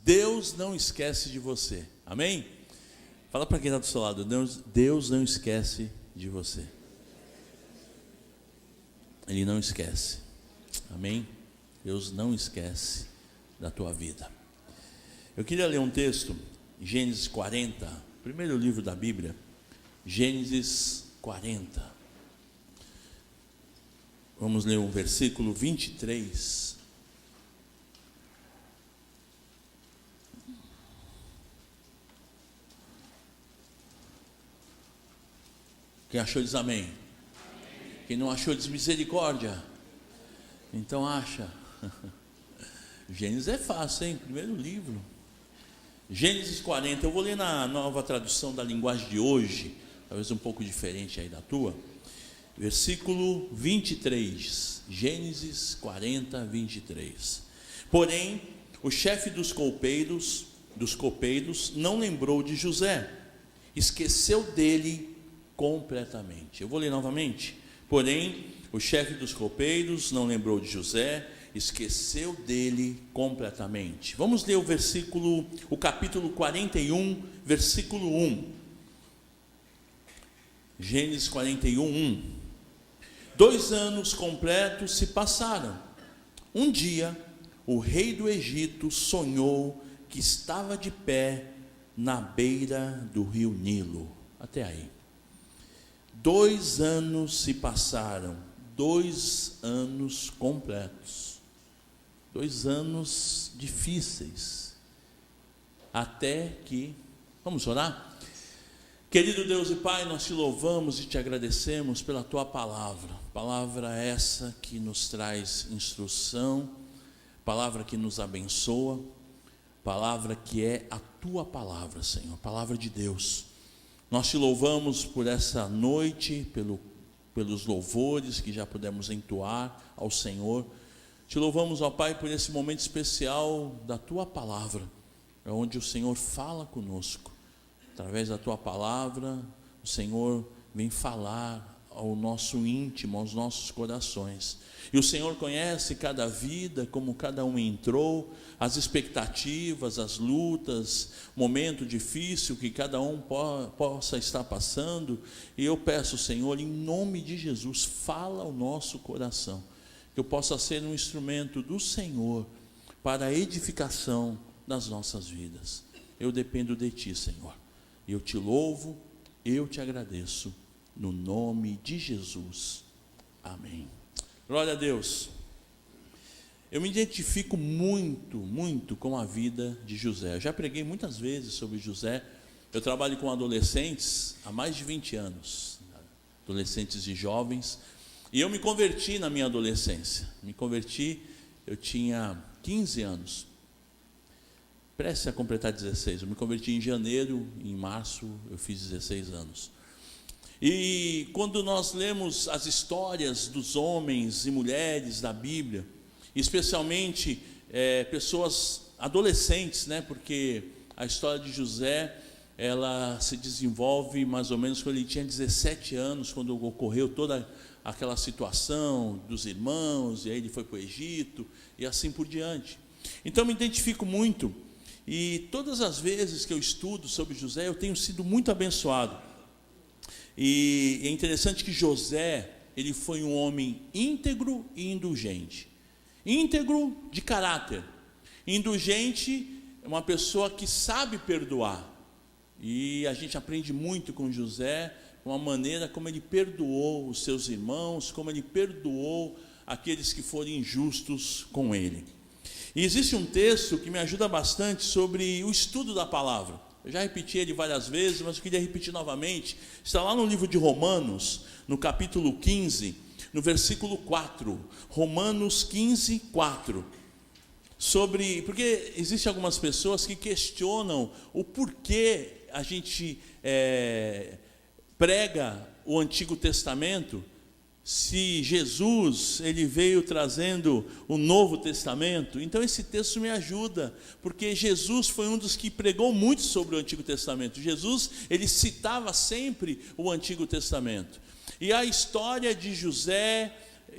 Deus não esquece de você. Amém? Fala para quem está do seu lado: Deus não esquece de você. Ele não esquece. Amém? Deus não esquece da tua vida. Eu queria ler um texto, Gênesis 40, primeiro livro da Bíblia, Gênesis 40. Vamos ler um versículo 23. Quem achou diz amém. Quem não achou diz misericórdia. Então acha. Gênesis é fácil, hein? Primeiro livro. Gênesis 40, eu vou ler na nova tradução da linguagem de hoje, talvez um pouco diferente aí da tua. Versículo 23, Gênesis 40, 23. Porém, o chefe dos copeiros não lembrou de José, esqueceu dele completamente. Eu vou ler novamente. Porém, o chefe dos copeiros não lembrou de José, esqueceu dele completamente. Vamos ler o capítulo 41, versículo 1. Gênesis 41, 1. 2 anos completos se passaram. Um dia, o rei do Egito sonhou que estava de pé na beira do rio Nilo. Até aí. 2 anos se passaram. 2 anos completos. 2 anos difíceis. Até que... Vamos orar? Querido Deus e Pai, nós te louvamos e te agradecemos pela tua palavra essa que nos traz instrução, palavra que nos abençoa, palavra que é a tua palavra, Senhor, palavra de Deus. Nós te louvamos por essa noite, pelos louvores que já pudemos entoar ao Senhor. Te louvamos, ó Pai, por esse momento especial da tua palavra, onde o Senhor fala conosco. Através da tua palavra, o Senhor vem falar ao nosso íntimo, aos nossos corações. E o Senhor conhece cada vida, como cada um entrou, as expectativas, as lutas, momento difícil que cada um possa estar passando. E eu peço, Senhor, em nome de Jesus, fala ao nosso coração, que eu possa ser um instrumento do Senhor para a edificação das nossas vidas. Eu dependo de ti, Senhor. Eu te louvo, eu te agradeço, no nome de Jesus, amém. Glória a Deus. Eu me identifico muito com a vida de José. Eu já preguei muitas vezes sobre José. Eu trabalho com adolescentes há mais de 20 anos, adolescentes e jovens, e eu me converti na minha adolescência. Eu tinha 15 anos. Prestes a completar 16, eu me converti em janeiro, em março eu fiz 16 anos. E quando nós lemos as histórias dos homens e mulheres da Bíblia, especialmente pessoas adolescentes, né? Porque a história de José, ela se desenvolve mais ou menos quando ele tinha 17 anos, quando ocorreu toda aquela situação dos irmãos, e aí ele foi para o Egito, e assim por diante. Então eu me identifico muito. E todas as vezes que eu estudo sobre José, eu tenho sido muito abençoado. E é interessante que José, ele foi um homem íntegro e indulgente. Íntegro de caráter, indulgente é uma pessoa que sabe perdoar. E a gente aprende muito com José, com a maneira como ele perdoou os seus irmãos, como ele perdoou aqueles que foram injustos com ele. E existe um texto que me ajuda bastante sobre o estudo da palavra. Eu já repeti ele várias vezes, mas eu queria repetir novamente. Está lá no livro de Romanos, no capítulo 15, no versículo 4. Romanos 15, 4. Porque existem algumas pessoas que questionam o porquê a gente prega o Antigo Testamento, se Jesus, ele veio trazendo o Novo Testamento. Então esse texto me ajuda, porque Jesus foi um dos que pregou muito sobre o Antigo Testamento. Jesus, ele citava sempre o Antigo Testamento. E a história de José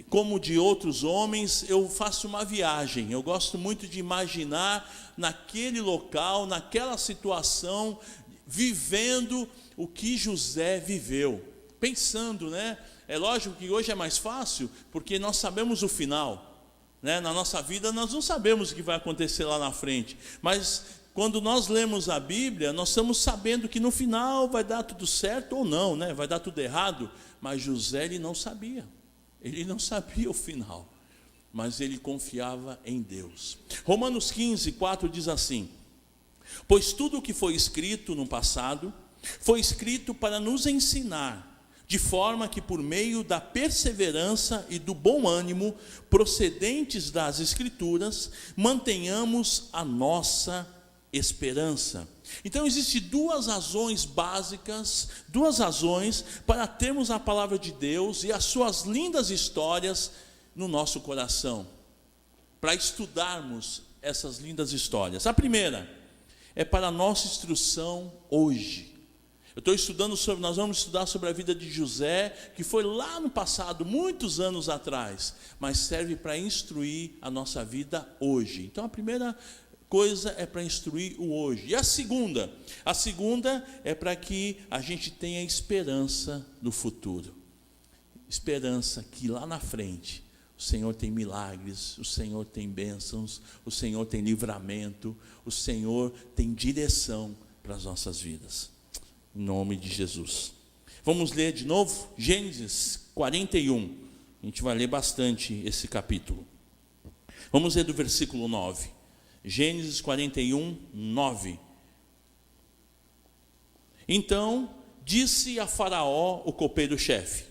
como de outros homens, eu faço uma viagem. Eu gosto muito de imaginar naquele local, naquela situação, vivendo o que José viveu. Pensando, né? É lógico que hoje é mais fácil, porque nós sabemos o final, né? Na nossa vida nós não sabemos o que vai acontecer lá na frente, mas quando nós lemos a Bíblia, nós estamos sabendo que no final vai dar tudo certo ou não, né? Vai dar tudo errado. Mas José, ele não sabia o final, mas ele confiava em Deus. Romanos 15:4 diz assim: pois tudo o que foi escrito no passado, foi escrito para nos ensinar, de forma que por meio da perseverança e do bom ânimo, procedentes das Escrituras, mantenhamos a nossa esperança. Então existem duas razões básicas, duas razões para termos a palavra de Deus e as suas lindas histórias no nosso coração, para estudarmos essas lindas histórias. A primeira é para a nossa instrução hoje. Nós vamos estudar sobre a vida de José, que foi lá no passado, muitos anos atrás, mas serve para instruir a nossa vida hoje. Então a primeira coisa é para instruir o hoje. E a segunda é para que a gente tenha esperança no futuro. Esperança que lá na frente o Senhor tem milagres, o Senhor tem bênçãos, o Senhor tem livramento, o Senhor tem direção para as nossas vidas. Em nome de Jesus. Vamos ler de novo Gênesis 41. A gente vai ler bastante esse capítulo. Vamos ler do versículo 9. Gênesis 41, 9. Então disse a Faraó, o copeiro-chefe: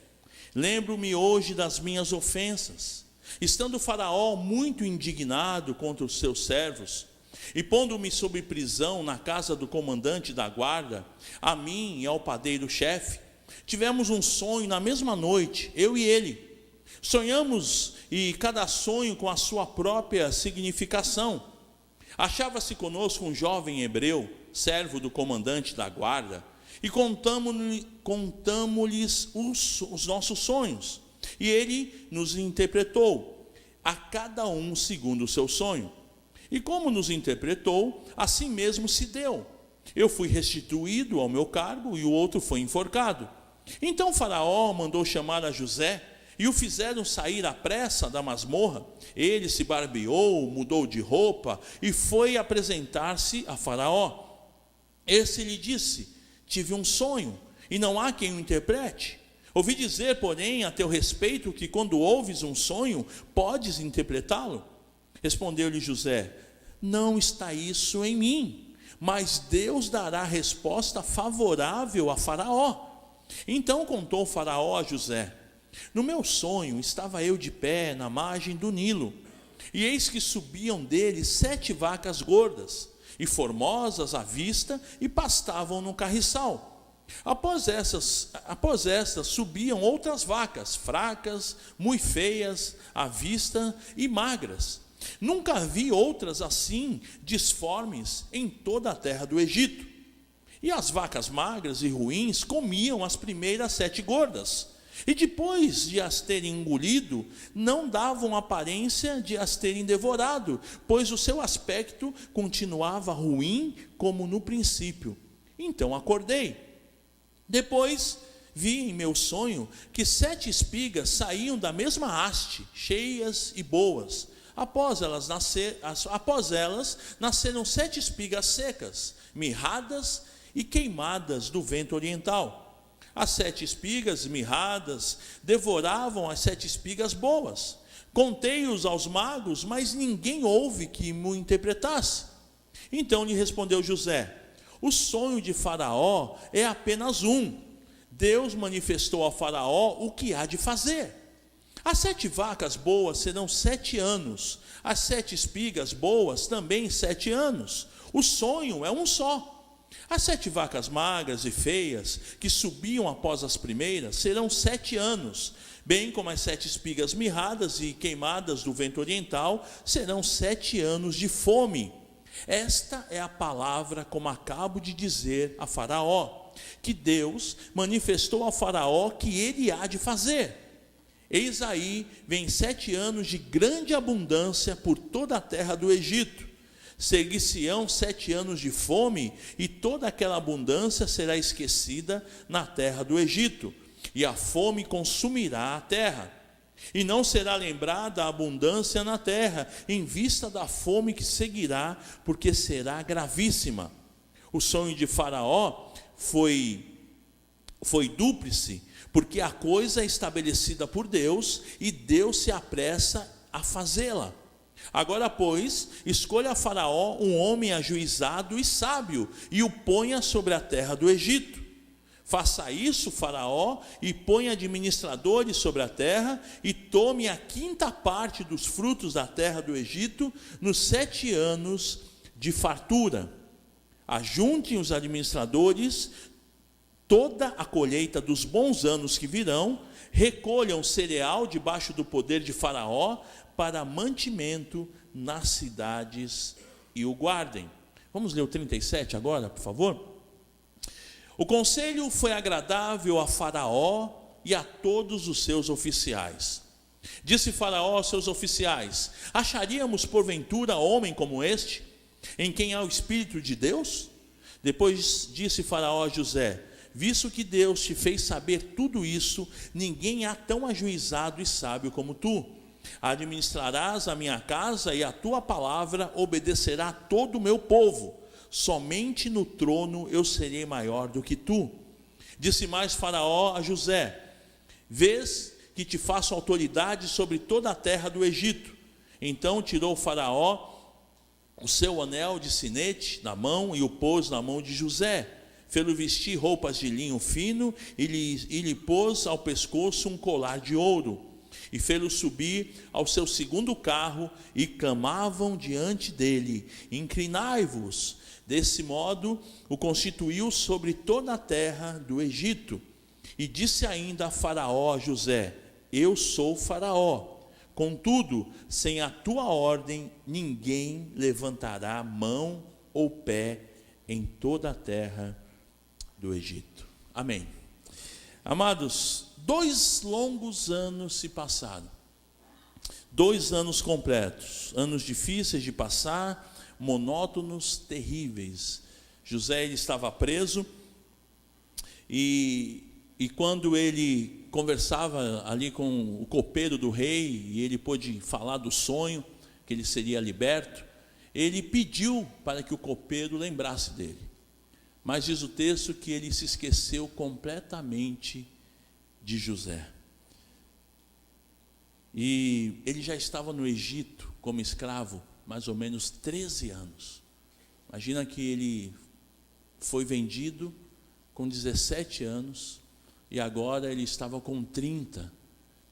lembro-me hoje das minhas ofensas, estando Faraó muito indignado contra os seus servos, e pondo-me sob prisão na casa do comandante da guarda, a mim e ao padeiro-chefe, tivemos um sonho na mesma noite, eu e ele. Sonhamos, e cada sonho com a sua própria significação. Achava-se conosco um jovem hebreu, servo do comandante da guarda, e contamo-lhes os nossos sonhos, e ele nos interpretou, a cada um segundo o seu sonho. E como nos interpretou, assim mesmo se deu. Eu fui restituído ao meu cargo, e o outro foi enforcado. Então Faraó mandou chamar a José, e o fizeram sair à pressa da masmorra. Ele se barbeou, mudou de roupa, e foi apresentar-se a Faraó. Esse lhe disse: tive um sonho, e não há quem o interprete. Ouvi dizer, porém, a teu respeito, que quando ouves um sonho, podes interpretá-lo. Respondeu-lhe José: não está isso em mim, mas Deus dará resposta favorável a Faraó. Então contou Faraó a José: no meu sonho estava eu de pé na margem do Nilo, e eis que subiam dele 7 vacas gordas e formosas à vista, e pastavam no carriçal. Após estas subiam outras vacas, fracas, muito feias à vista e magras. Nunca vi outras assim disformes em toda a terra do Egito. E as vacas magras e ruins comiam as primeiras 7 gordas, e depois de as terem engolido, não davam aparência de as terem devorado, pois o seu aspecto continuava ruim como no princípio. Então acordei. Depois vi em meu sonho que 7 espigas saíam da mesma haste, cheias e boas. Após elas nasceram 7 espigas secas, mirradas e queimadas do vento oriental. As 7 espigas mirradas devoravam as 7 espigas boas. Contei-os aos magos, mas ninguém houve que me interpretasse. Então lhe respondeu José: o sonho de Faraó é apenas um. Deus manifestou a Faraó o que há de fazer. As 7 vacas boas serão 7 anos, as 7 espigas boas também 7 anos. O sonho é um só. As 7 vacas magras e feias, que subiam após as primeiras, serão 7 anos, bem como as 7 espigas mirradas e queimadas do vento oriental, serão 7 anos de fome. Esta é a palavra, como acabo de dizer, a Faraó, que Deus manifestou a Faraó que ele há de fazer. Eis aí, vem 7 anos de grande abundância por toda a terra do Egito. Seguir-se-ão 7 anos de fome, e toda aquela abundância será esquecida na terra do Egito, e a fome consumirá a terra. E não será lembrada a abundância na terra, em vista da fome que seguirá, porque será gravíssima. O sonho de Faraó foi dúplice, porque a coisa é estabelecida por Deus, e Deus se apressa a fazê-la. Agora, pois, escolha a Faraó um homem ajuizado e sábio, e o ponha sobre a terra do Egito. Faça isso, Faraó, e ponha administradores sobre a terra, e tome a 5ª parte dos frutos da terra do Egito, nos 7 anos de fartura. Ajuntem os administradores toda a colheita dos bons anos que virão, recolham cereal debaixo do poder de Faraó, para mantimento nas cidades, e o guardem. Vamos ler o 37 agora, por favor? O conselho foi agradável a Faraó e a todos os seus oficiais. Disse Faraó aos seus oficiais: acharíamos porventura homem como este, em quem há o Espírito de Deus? Depois disse Faraó a José: visto que Deus te fez saber tudo isso, ninguém há tão ajuizado e sábio como tu. Administrarás a minha casa, e a tua palavra obedecerá todo o meu povo. Somente no trono eu serei maior do que tu. Disse mais Faraó a José: vês que te faço autoridade sobre toda a terra do Egito. Então tirou Faraó o seu anel de sinete da mão, e o pôs na mão de José. Fê-lo vestir roupas de linho fino, e lhe pôs ao pescoço um colar de ouro. E fê-lo subir ao seu 2º carro, e clamavam diante dele: inclinai-vos. Desse modo o constituiu sobre toda a terra do Egito. E disse ainda a Faraó a José: eu sou Faraó, contudo, sem a tua ordem, ninguém levantará mão ou pé em toda a terra do Egito. Amém. Amados, 2 longos anos se passaram. 2 anos completos, anos difíceis de passar, monótonos, terríveis. José, ele estava preso, e quando ele conversava ali com o copeiro do rei, e ele pôde falar do sonho, que ele seria liberto, ele pediu para que o copeiro lembrasse dele. Mas diz o texto que ele se esqueceu completamente de José. E ele já estava no Egito como escravo mais ou menos 13 anos. Imagina que ele foi vendido com 17 anos, e agora ele estava com 30.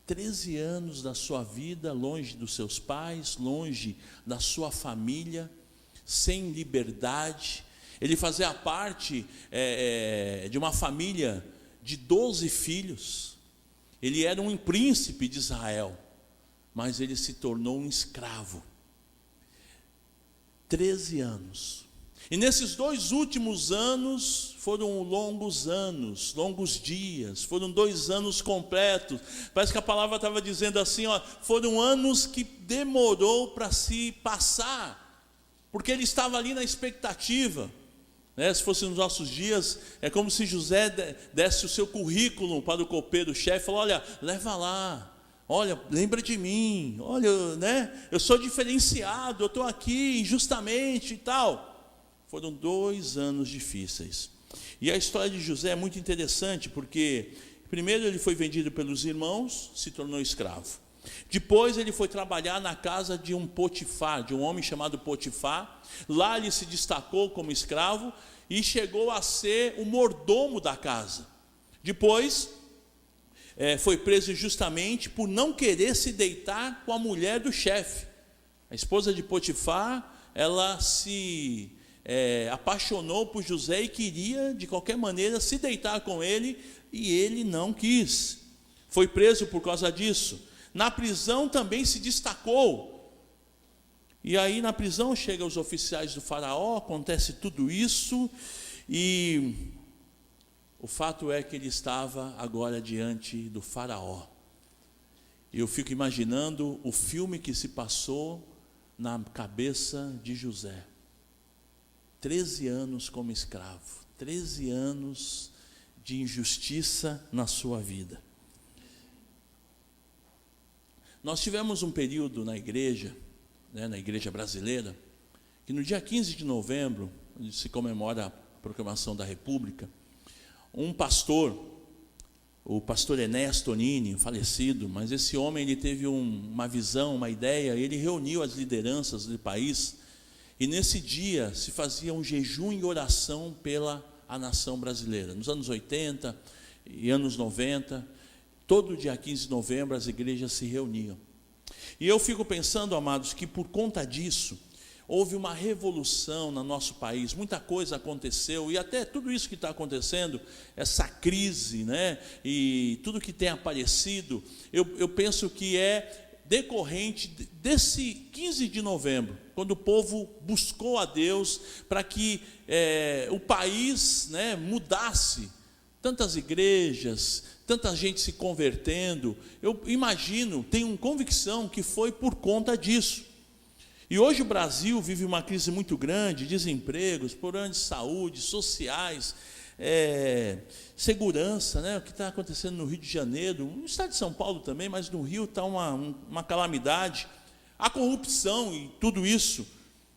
13 anos da sua vida longe dos seus pais, longe da sua família, sem liberdade. Ele fazia parte de uma família de 12 filhos. Ele era um príncipe de Israel, mas ele se tornou um escravo. 13 anos. E nesses 2 últimos anos, foram longos anos, longos dias, foram 2 anos completos. Parece que a palavra estava dizendo assim, foram anos que demorou para se passar, porque ele estava ali na expectativa. Se fosse nos nossos dias, é como se José desse o seu currículo para o copeiro-chefe, falou: olha, leva lá, olha, lembra de mim, olha, eu sou diferenciado, eu estou aqui injustamente e tal. Foram 2 anos difíceis. E a história de José é muito interessante, porque primeiro ele foi vendido pelos irmãos, se tornou escravo. Depois ele foi trabalhar na casa de um Potifar, de um homem chamado Potifar. Lá ele se destacou como escravo e chegou a ser o mordomo da casa. Depois foi preso justamente por não querer se deitar com a mulher do chefe. A esposa de Potifar, ela se apaixonou por José e queria de qualquer maneira se deitar com ele, e ele não quis. Foi preso por causa disso. Na prisão também se destacou. E aí na prisão chegam os oficiais do faraó, acontece tudo isso, e o fato é que ele estava agora diante do faraó. Eu fico imaginando o filme que se passou na cabeça de José. 13 anos como escravo, 13 anos de injustiça na sua vida. Nós tivemos um período na igreja brasileira, que no dia 15 de novembro, onde se comemora a proclamação da República, um pastor, o pastor Ernesto Tonini, falecido, mas esse homem ele teve uma visão, uma ideia, ele reuniu as lideranças do país, e nesse dia se fazia um jejum e oração pela a nação brasileira. Nos anos 80 e anos 90, todo dia 15 de novembro as igrejas se reuniam. E eu fico pensando, amados, que por conta disso, houve uma revolução no nosso país, muita coisa aconteceu, e até tudo isso que está acontecendo, essa crise, e tudo que tem aparecido, eu penso que é decorrente desse 15 de novembro, quando o povo buscou a Deus para que o país mudasse. Tantas igrejas, tanta gente se convertendo, eu imagino, tenho convicção que foi por conta disso. E hoje o Brasil vive uma crise muito grande, desempregos, problemas de saúde, sociais, segurança, o que está acontecendo no Rio de Janeiro, no estado de São Paulo também, mas no Rio está uma calamidade. A corrupção e tudo isso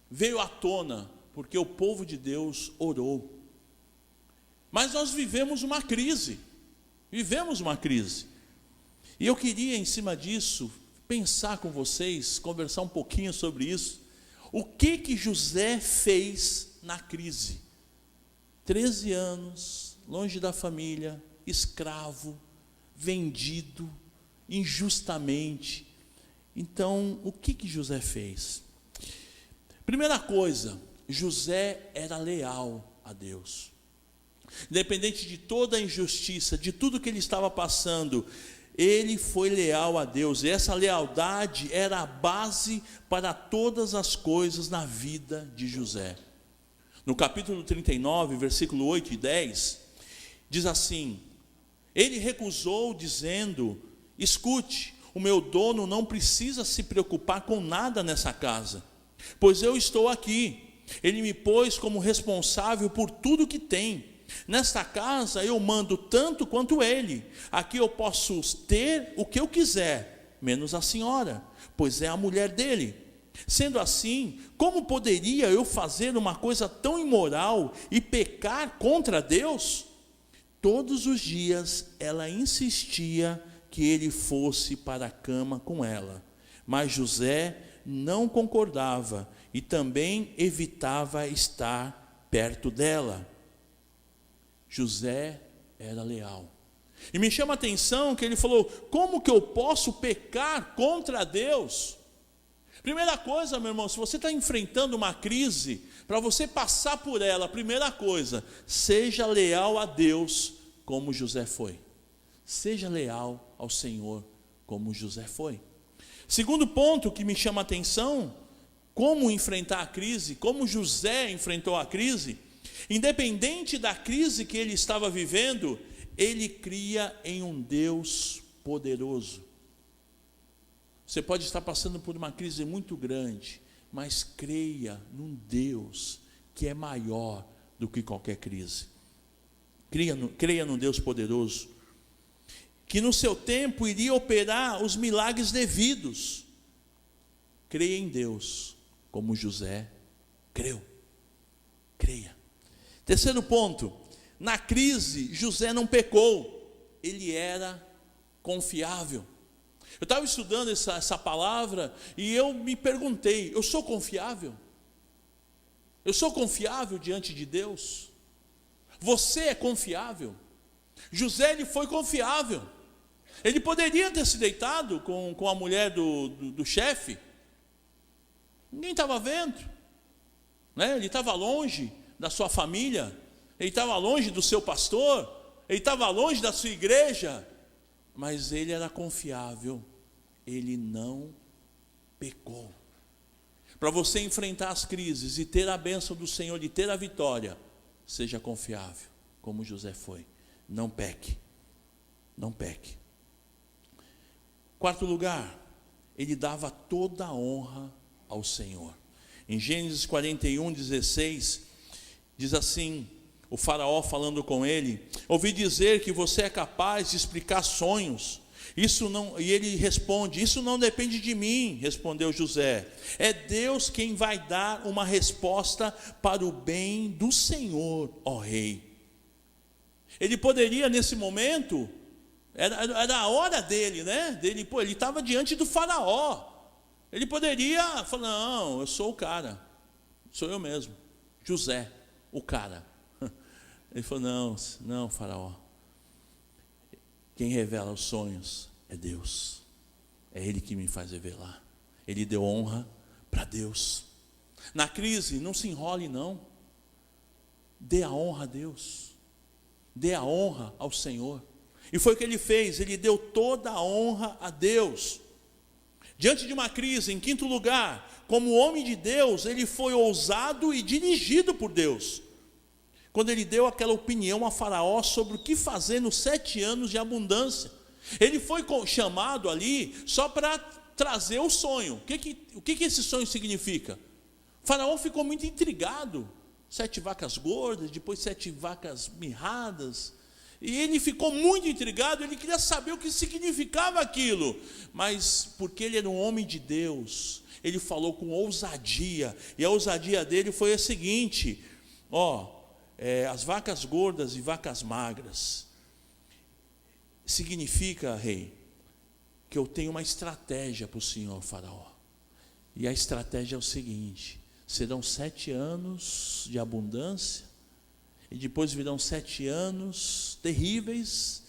veio à tona, porque o povo de Deus orou. Mas nós vivemos uma crise, e eu queria em cima disso, pensar com vocês, conversar um pouquinho sobre isso. O que José fez na crise? 13 anos, longe da família, escravo, vendido, injustamente. Então, o que José fez? Primeira coisa, José era leal a Deus. Independente de toda a injustiça, de tudo que ele estava passando, ele foi leal a Deus, e essa lealdade era a base para todas as coisas na vida de José. No capítulo 39, versículo 8 e 10, diz assim: ele recusou dizendo: escute, o meu dono não precisa se preocupar com nada nessa casa, pois eu estou aqui. Ele me pôs como responsável por tudo que tem. Nesta casa eu mando tanto quanto ele. Aqui eu posso ter o que eu quiser, menos a senhora, pois é a mulher dele. Sendo assim, como poderia eu fazer uma coisa tão imoral e pecar contra Deus? Todos os dias ela insistia que ele fosse para a cama com ela, mas José não concordava e também evitava estar perto dela. José era leal. E me chama a atenção que ele falou: como que eu posso pecar contra Deus? Primeira coisa, meu irmão, se você está enfrentando uma crise, para você passar por ela, primeira coisa, seja leal a Deus como José foi. Seja leal ao Senhor como José foi. Segundo ponto que me chama a atenção, como enfrentar a crise, como José enfrentou a crise. Independente da crise que ele estava vivendo, ele cria em um Deus poderoso. Você pode estar passando por uma crise muito grande, mas creia num Deus que é maior do que qualquer crise. Creia num Deus poderoso, que no seu tempo iria operar os milagres devidos. Creia em Deus, como José creu. Creia. Terceiro ponto, na crise, José não pecou, ele era confiável. Eu estava estudando essa palavra e eu me perguntei: eu sou confiável? Eu sou confiável diante de Deus? Você é confiável? José, ele foi confiável. Ele poderia ter se deitado com a mulher do chefe, ninguém estava vendo, ele estava longe da sua família, ele estava longe do seu pastor, ele estava longe da sua igreja, mas ele era confiável, ele não pecou. Para você enfrentar as crises e ter a bênção do Senhor e ter a vitória, seja confiável, como José foi. Não peque, não peque. Quarto lugar, ele dava toda a honra ao Senhor. Em Gênesis 41:16, diz assim, o faraó falando com ele: ouvi dizer que você é capaz de explicar sonhos. Isso não, e ele responde: isso não depende de mim, respondeu José. É Deus quem vai dar uma resposta para o bem do Senhor, ó rei. Ele poderia nesse momento, era a hora dele, né? Ele estava diante do faraó. Ele poderia falar: não, eu sou o cara, sou eu mesmo, José, o cara. Ele falou: não, faraó, quem revela os sonhos é Deus, é Ele que me faz revelar. Ele deu honra para Deus. Na crise, não se enrole não, dê a honra a Deus, dê a honra ao Senhor. E foi o que ele fez, ele deu toda a honra a Deus. Diante de uma crise, em quinto lugar, como homem de Deus, ele foi ousado e dirigido por Deus. Quando ele deu aquela opinião a Faraó sobre o que fazer nos 7 anos de abundância. Ele foi chamado ali só para trazer o sonho. O que esse sonho significa? O Faraó ficou muito intrigado. 7 vacas gordas, depois 7 vacas mirradas. E ele ficou muito intrigado, ele queria saber o que significava aquilo. Mas porque ele era um homem de Deus, ele falou com ousadia. E a ousadia dele foi a seguinte: as vacas gordas e vacas magras significa, rei, que eu tenho uma estratégia para o senhor faraó. E a estratégia é o seguinte: serão 7 anos de abundância, e depois virão 7 anos terríveis,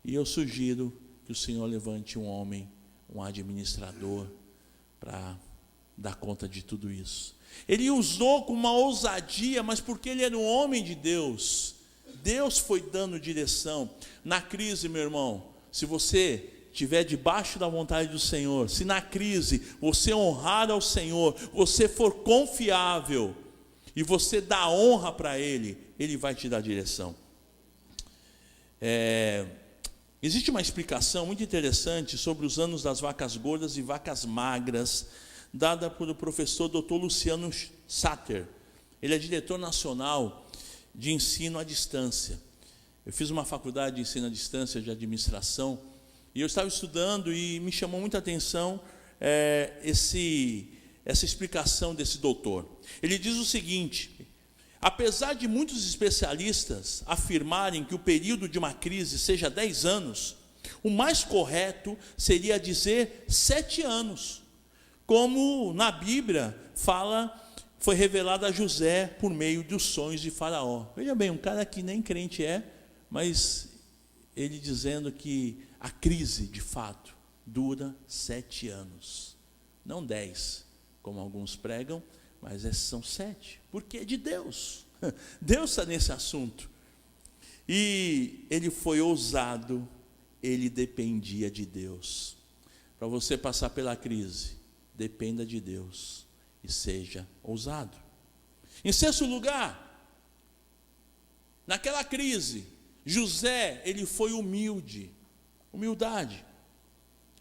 e eu sugiro que o Senhor levante um homem, um administrador, para dar conta de tudo isso. Ele usou com uma ousadia, mas porque ele era um homem de Deus, Deus foi dando direção. Na crise, meu irmão, se você estiver debaixo da vontade do Senhor, se na crise você honrar ao Senhor, você for confiável, e você dá honra para Ele, Ele vai te dar direção. Existe uma explicação muito interessante sobre os anos das vacas gordas e vacas magras, dada pelo professor Dr. Luciano Satter. Ele é diretor nacional de ensino à distância. Eu fiz uma faculdade de ensino à distância de administração, e eu estava estudando e me chamou muita atenção essa explicação desse doutor. Ele diz o seguinte: apesar de muitos especialistas afirmarem que o período de uma crise seja 10 anos, o mais correto seria dizer 7 anos, como na Bíblia foi revelado a José por meio dos sonhos de Faraó. Veja bem, um cara que nem crente mas ele dizendo que a crise, de fato, dura 7 anos, não 10, como alguns pregam, mas são 7, porque é de Deus. Deus está nesse assunto. E ele foi ousado, ele dependia de Deus. Para você passar pela crise, dependa de Deus e seja ousado. Em sexto lugar, naquela crise, José, ele foi humildade.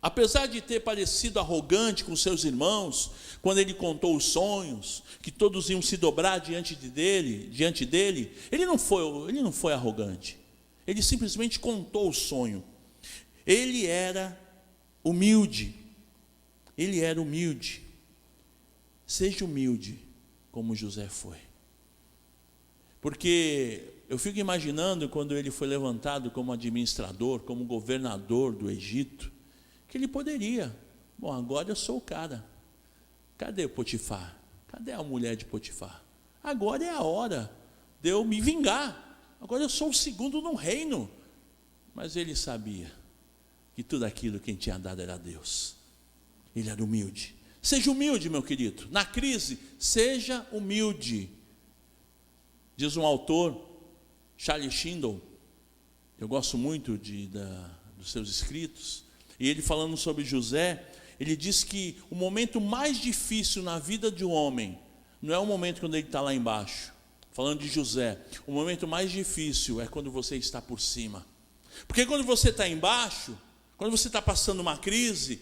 Apesar de ter parecido arrogante com seus irmãos, quando ele contou os sonhos, que todos iam se dobrar diante dele, ele não foi arrogante. Ele simplesmente contou o sonho. Ele era humilde. Seja humilde como José foi. Porque eu fico imaginando quando ele foi levantado como administrador, como governador do Egito, que ele poderia: bom, agora eu sou o cara. Cadê o Potifar? Cadê a mulher de Potifar? Agora é a hora de eu me vingar. Agora eu sou o segundo no reino. Mas ele sabia que tudo aquilo quem tinha dado era Deus. Ele era humilde. Seja humilde, meu querido. Na crise, seja humilde. Diz um autor, Charles Schindel, eu gosto muito dos seus escritos, e ele falando sobre José, ele diz que o momento mais difícil na vida de um homem não é o momento quando ele está lá embaixo. Falando de José, o momento mais difícil é quando você está por cima. Porque quando você está embaixo, Quando você está passando uma crise,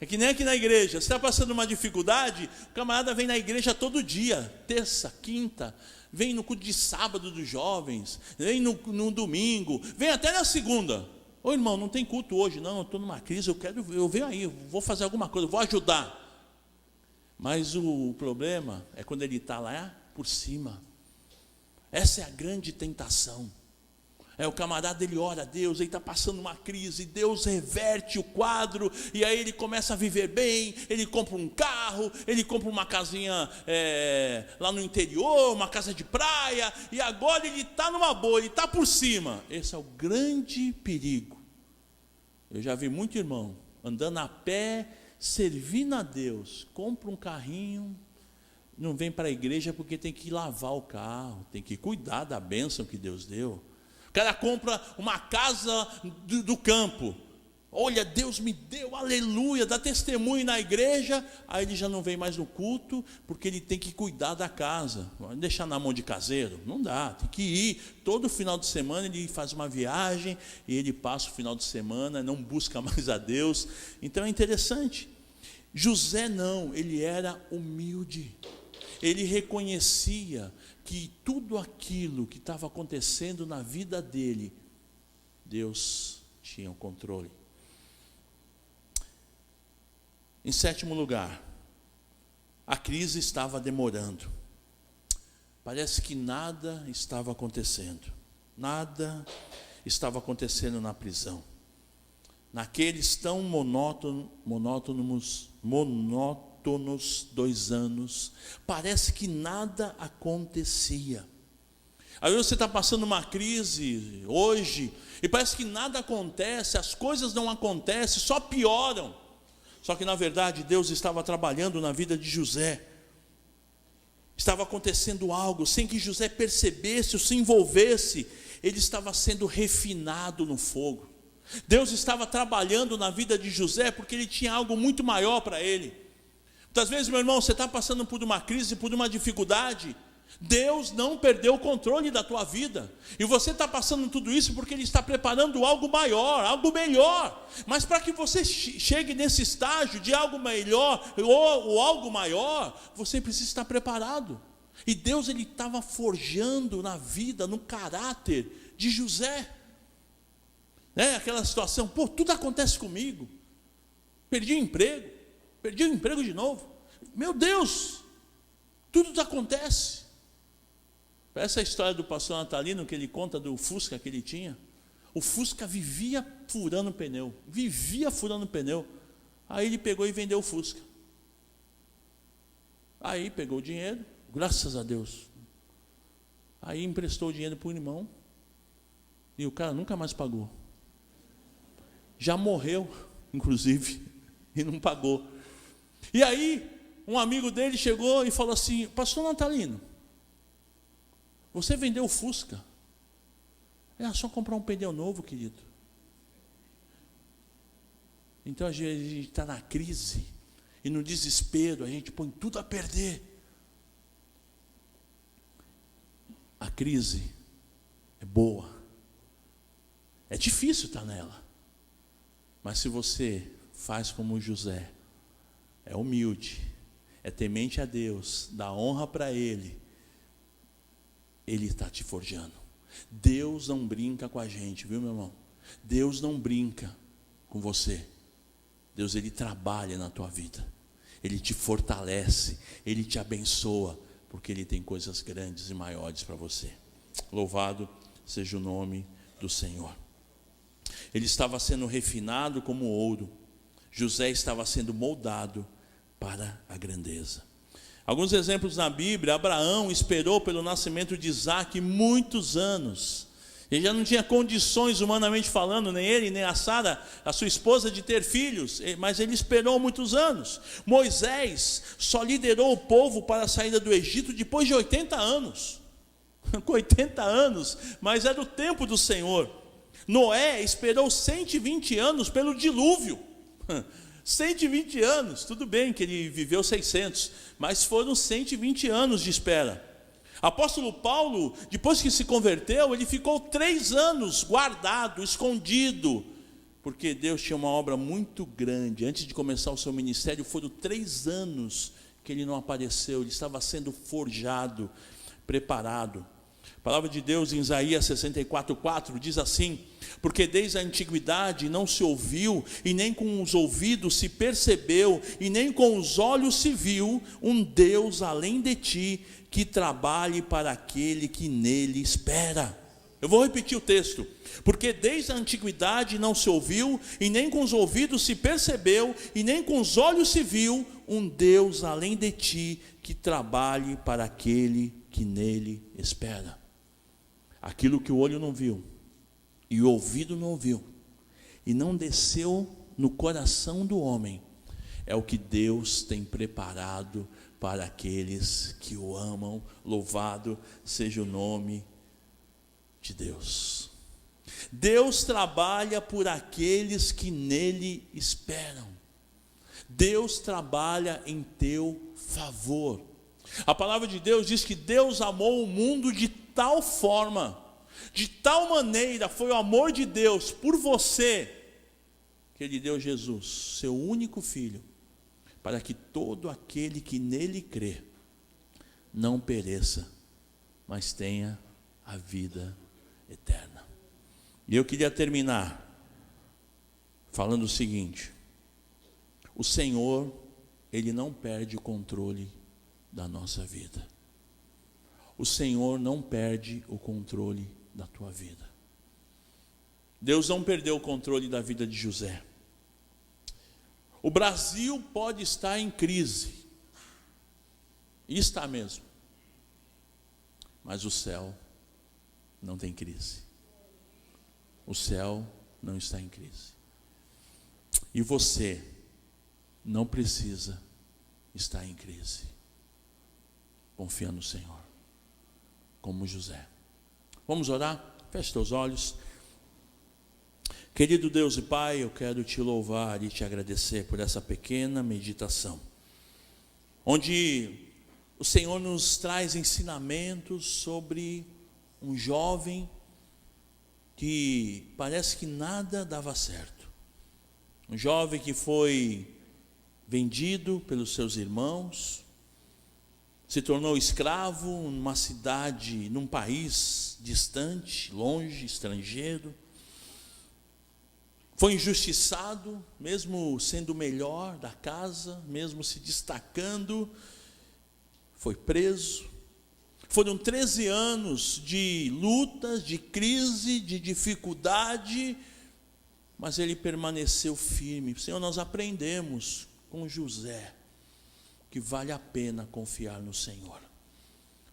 é que nem aqui na igreja, você está passando uma dificuldade, o camarada vem na igreja todo dia, terça, quinta, vem no culto de sábado dos jovens, vem no domingo, vem até na segunda. Ô irmão, não tem culto hoje, não, eu estou numa crise, eu venho aí, vou fazer alguma coisa, vou ajudar. Mas o problema é quando ele está lá por cima. Essa é a grande tentação. O camarada, ele ora a Deus, ele está passando uma crise, Deus reverte o quadro, e aí ele começa a viver bem, ele compra um carro, ele compra uma casinha lá no interior, uma casa de praia, e agora ele está numa boa, ele está por cima. Esse é o grande perigo. Eu já vi muito irmão andando a pé, servindo a Deus, compra um carrinho, não vem para a igreja porque tem que lavar o carro, tem que cuidar da bênção que Deus deu. O cara compra uma casa do campo, olha, Deus me deu, aleluia, dá testemunho na igreja, aí ele já não vem mais no culto, porque ele tem que cuidar da casa. Deixar na mão de caseiro? Não dá, tem que ir, todo final de semana ele faz uma viagem, e ele passa o final de semana, não busca mais a Deus. Então é interessante, José não, ele era humilde, ele reconhecia que tudo aquilo que estava acontecendo na vida dele, Deus tinha o controle. Em sétimo lugar, a crise estava demorando. Parece que nada estava acontecendo. Nada estava acontecendo na prisão. Naqueles tão monótonos 2 anos, parece que nada acontecia. Aí você está passando uma crise hoje, e parece que nada acontece, as coisas não acontecem, só pioram. Só que na verdade Deus estava trabalhando na vida de José. Estava acontecendo algo, sem que José percebesse ou se envolvesse, ele estava sendo refinado no fogo. Deus estava trabalhando na vida de José, porque ele tinha algo muito maior para ele. Muitas vezes, meu irmão, você está passando por uma crise, por uma dificuldade, Deus não perdeu o controle da tua vida, e você está passando tudo isso porque Ele está preparando algo maior, algo melhor. Mas para que você chegue nesse estágio de algo melhor ou algo maior, você precisa estar preparado. E Deus, Ele estava forjando na vida, no caráter de José. Aquela situação, tudo acontece comigo, perdi o emprego de novo, meu Deus, tudo acontece. Essa é a história do pastor Natalino, que ele conta do Fusca que ele tinha. O Fusca vivia furando pneu, aí ele pegou e vendeu o Fusca, aí pegou o dinheiro, graças a Deus, aí emprestou o dinheiro para o irmão, e o cara nunca mais pagou, já morreu inclusive, e não pagou. E aí um amigo dele chegou e falou assim: pastor Natalino, você vendeu o Fusca, é só comprar um pneu novo, querido. Então a gente está na crise, e no desespero a gente põe tudo a perder. A crise é boa, é difícil estar nela, mas se você faz como José, é humilde, é temente a Deus, dá honra para Ele, Ele está te forjando. Deus não brinca com a gente, viu, meu irmão? Deus não brinca com você. Deus, Ele trabalha na tua vida, Ele te fortalece, Ele te abençoa, porque Ele tem coisas grandes e maiores para você. Louvado seja o nome do Senhor. Ele estava sendo refinado como ouro. José estava sendo moldado para a grandeza. Alguns exemplos na Bíblia: Abraão esperou pelo nascimento de Isaac muitos anos. Ele já não tinha condições, humanamente falando, nem ele, nem a Sara, a sua esposa, de ter filhos, mas ele esperou muitos anos. Moisés só liderou o povo para a saída do Egito depois de 80 anos. Com 80 anos, mas era o tempo do Senhor. Noé esperou 120 anos pelo dilúvio. 120 anos, tudo bem que ele viveu 600, mas foram 120 anos de espera. Apóstolo Paulo, depois que se converteu, ele ficou 3 anos guardado, escondido, porque Deus tinha uma obra muito grande. Antes de começar o seu ministério, foram 3 anos que ele não apareceu, ele estava sendo forjado, preparado. A palavra de Deus em Isaías 64:4 diz assim: porque desde a antiguidade não se ouviu, e nem com os ouvidos se percebeu, e nem com os olhos se viu, um Deus além de ti, que trabalhe para aquele que nele espera. Eu vou repetir o texto. Porque desde a antiguidade não se ouviu, e nem com os ouvidos se percebeu, e nem com os olhos se viu, um Deus além de ti, que trabalhe para aquele que nele espera. Aquilo que o olho não viu, e o ouvido não ouviu, e não desceu no coração do homem, é o que Deus tem preparado para aqueles que o amam. Louvado seja o nome de Deus. Deus trabalha por aqueles que nele esperam. Deus trabalha em teu favor. A palavra de Deus diz que Deus amou o mundo de tal forma, de tal maneira foi o amor de Deus por você, que ele deu Jesus, seu único filho, para que todo aquele que nele crê não pereça, mas tenha a vida eterna. E eu queria terminar falando o seguinte: o Senhor, ele não perde o controle da nossa vida. O Senhor não perde o controle da tua vida. Deus não perdeu o controle da vida de José. O Brasil pode estar em crise, e está mesmo, mas o céu não tem crise. O céu não está em crise. E você não precisa estar em crise. Confia no Senhor, como José. Vamos orar? Feche teus olhos. Querido Deus e Pai, eu quero te louvar e te agradecer por essa pequena meditação, onde o Senhor nos traz ensinamentos sobre um jovem que parece que nada dava certo. Um jovem que foi vendido pelos seus irmãos, se tornou escravo numa cidade, num país distante, longe, estrangeiro. Foi injustiçado, mesmo sendo o melhor da casa, mesmo se destacando, foi preso. Foram 13 anos de lutas, de crise, de dificuldade, mas ele permaneceu firme. Senhor, nós aprendemos com José que vale a pena confiar no Senhor.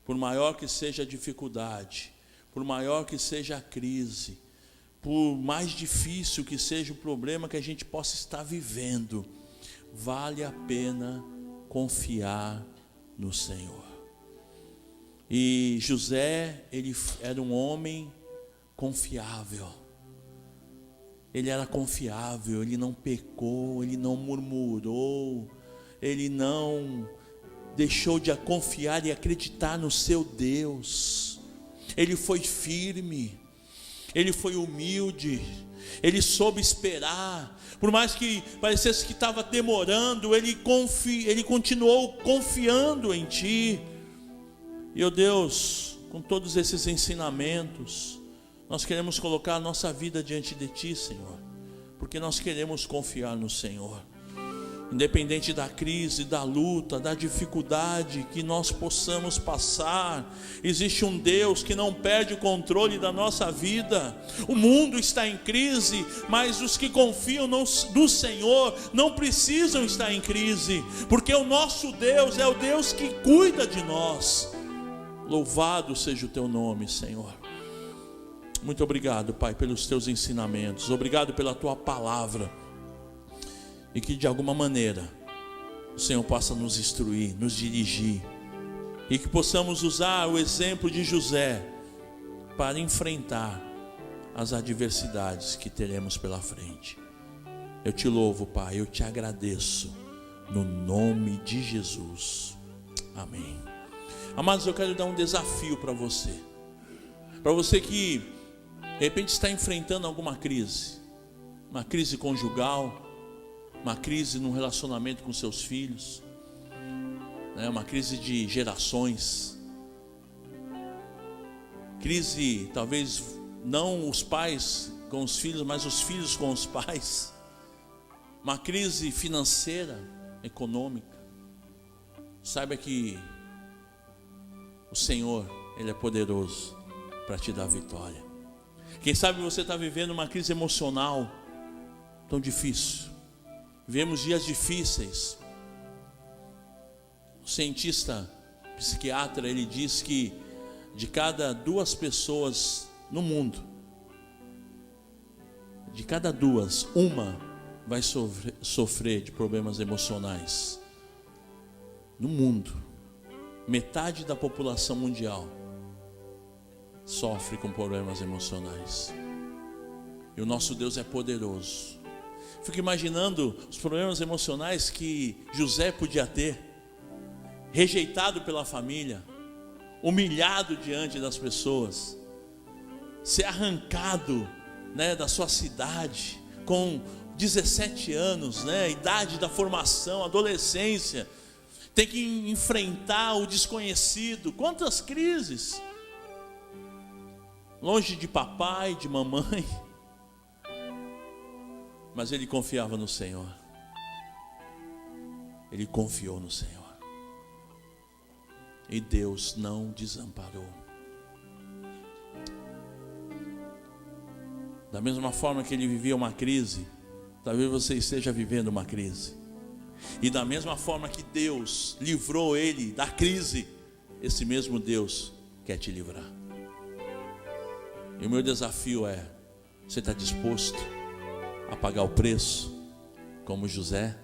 Por maior que seja a dificuldade, por maior que seja a crise, por mais difícil que seja o problema que a gente possa estar vivendo, vale a pena confiar no Senhor. E José, ele era um homem confiável. Ele era confiável, ele não pecou, ele não murmurou, ele não deixou de confiar e acreditar no seu Deus. Ele foi firme, ele foi humilde, ele soube esperar. Por mais que parecesse que estava demorando, ele continuou confiando em Ti. E, ó Deus, com todos esses ensinamentos, nós queremos colocar a nossa vida diante de Ti, Senhor, porque nós queremos confiar no Senhor. Independente da crise, da luta, da dificuldade que nós possamos passar, existe um Deus que não perde o controle da nossa vida. O mundo está em crise, mas os que confiam no Senhor não precisam estar em crise, porque o nosso Deus é o Deus que cuida de nós. Louvado seja o Teu nome, Senhor. Muito obrigado, Pai, pelos Teus ensinamentos. Obrigado pela Tua palavra. E que de alguma maneira o Senhor possa nos instruir, nos dirigir, e que possamos usar o exemplo de José para enfrentar as adversidades que teremos pela frente. Eu te louvo, Pai, eu te agradeço, no nome de Jesus. Amém. Amados, eu quero dar um desafio para você que de repente está enfrentando alguma crise, uma crise conjugal, uma crise no relacionamento com seus filhos, né? Uma crise de gerações, crise talvez não os pais com os filhos, mas os filhos com os pais, uma crise financeira, econômica. Saiba que o Senhor, Ele é poderoso para te dar vitória. Quem sabe você está vivendo uma crise emocional tão difícil. Vivemos dias difíceis. O cientista, psiquiatra, ele diz que de cada 2 pessoas no mundo, de cada 2, uma vai sofrer de problemas emocionais. No mundo, metade da população mundial sofre com problemas emocionais. E o nosso Deus é poderoso. Fico imaginando os problemas emocionais que José podia ter, rejeitado pela família, humilhado diante das pessoas, ser arrancado, né, da sua cidade, com 17 anos, né, idade da formação, adolescência, tem que enfrentar o desconhecido. Quantas crises, longe de papai, de mamãe, mas ele confiava no Senhor, ele confiou no Senhor, e Deus não desamparou. Da mesma forma que ele vivia uma crise, talvez você esteja vivendo uma crise, e da mesma forma que Deus livrou ele da crise, esse mesmo Deus quer te livrar. E o meu desafio é: você está disposto a pagar o preço, como José?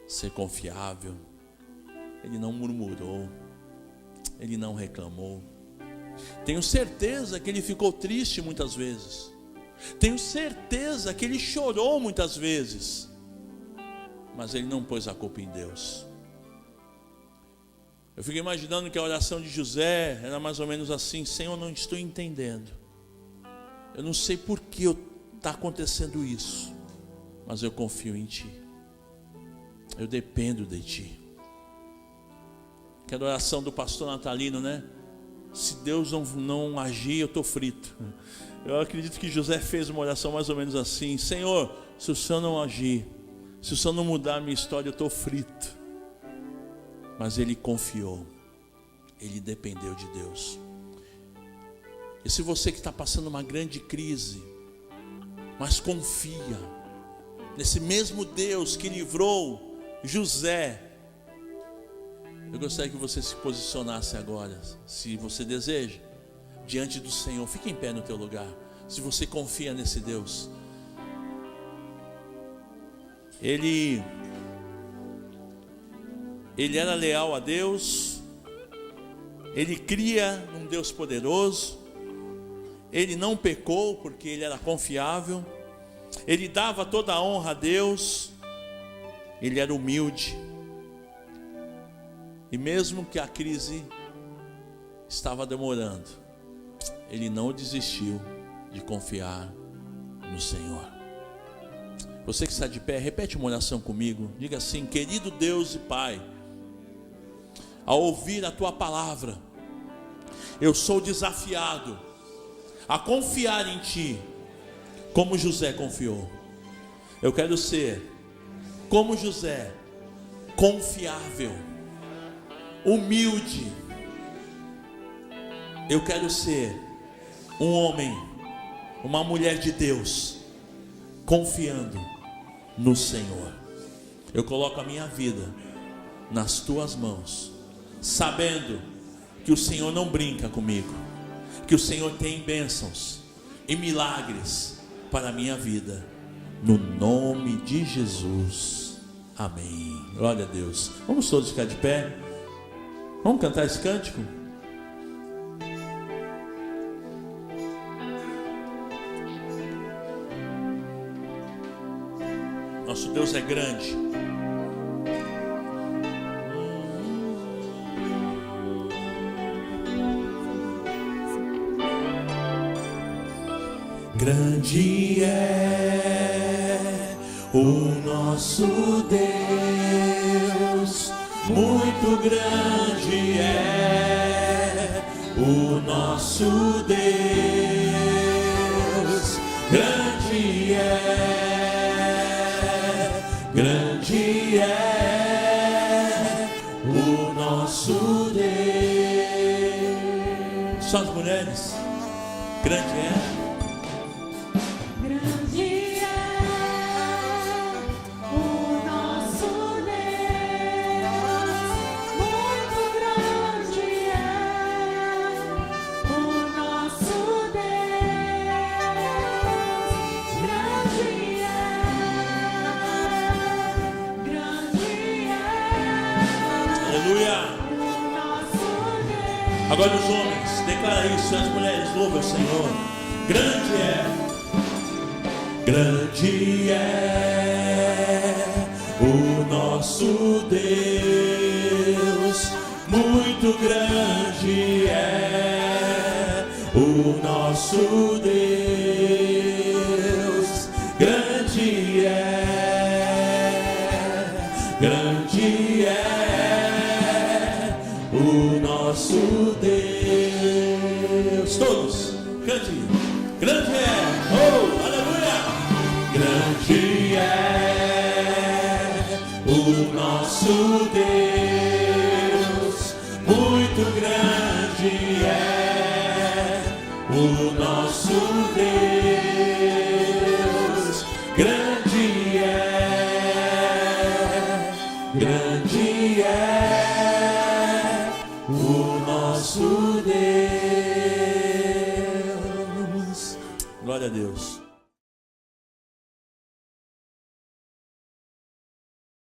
Ser confiável. Ele não murmurou, ele não reclamou. Tenho certeza que ele ficou triste muitas vezes, tenho certeza que ele chorou muitas vezes, mas ele não pôs a culpa em Deus. Eu fico imaginando que a oração de José era mais ou menos assim: Senhor, não estou entendendo, eu não sei por que está acontecendo isso, mas eu confio em Ti, eu dependo de Ti. Que a oração do pastor Natalino, né? Se Deus não agir, eu estou frito. Eu acredito que José fez uma oração mais ou menos assim: Senhor, se o Senhor não agir, se o Senhor não mudar a minha história, eu estou frito. Mas ele confiou, ele dependeu de Deus. E se você que está passando uma grande crise, mas confia nesse mesmo Deus que livrou José, eu gostaria que você se posicionasse agora, se você deseja, diante do Senhor. Fique em pé no teu lugar, se você confia nesse Deus. Ele era leal a Deus, ele cria num Deus poderoso, ele não pecou porque ele era confiável, ele dava toda a honra a Deus, ele era humilde. E mesmo que a crise estava demorando, ele não desistiu de confiar no Senhor. Você que está de pé, repete uma oração comigo. Diga assim: querido Deus e Pai, ao ouvir a Tua palavra, eu sou desafiado a confiar em Ti, como José confiou. Eu quero ser, como José, confiável, humilde. Eu quero ser um homem, uma mulher de Deus, confiando no Senhor. Eu coloco a minha vida nas Tuas mãos, sabendo que o Senhor não brinca comigo, que o Senhor tem bênçãos e milagres para a minha vida, no nome de Jesus, amém. Glória a Deus. Vamos todos ficar de pé, vamos cantar esse cântico? Nosso Deus é grande. grande é o nosso Deus, muito grande é o nosso Deus, grande é o nosso Deus. Só as mulheres, grande é. Agora os homens, declara isso, as mulheres, louva o Senhor. Grande é o nosso Deus, muito grande é o nosso Deus, grande é o nosso Deus. Todos, cante. Grande é, oh, aleluia. Grande é o nosso Deus, muito grande é o nosso Deus, grande é o nosso Deus. Glória a Deus.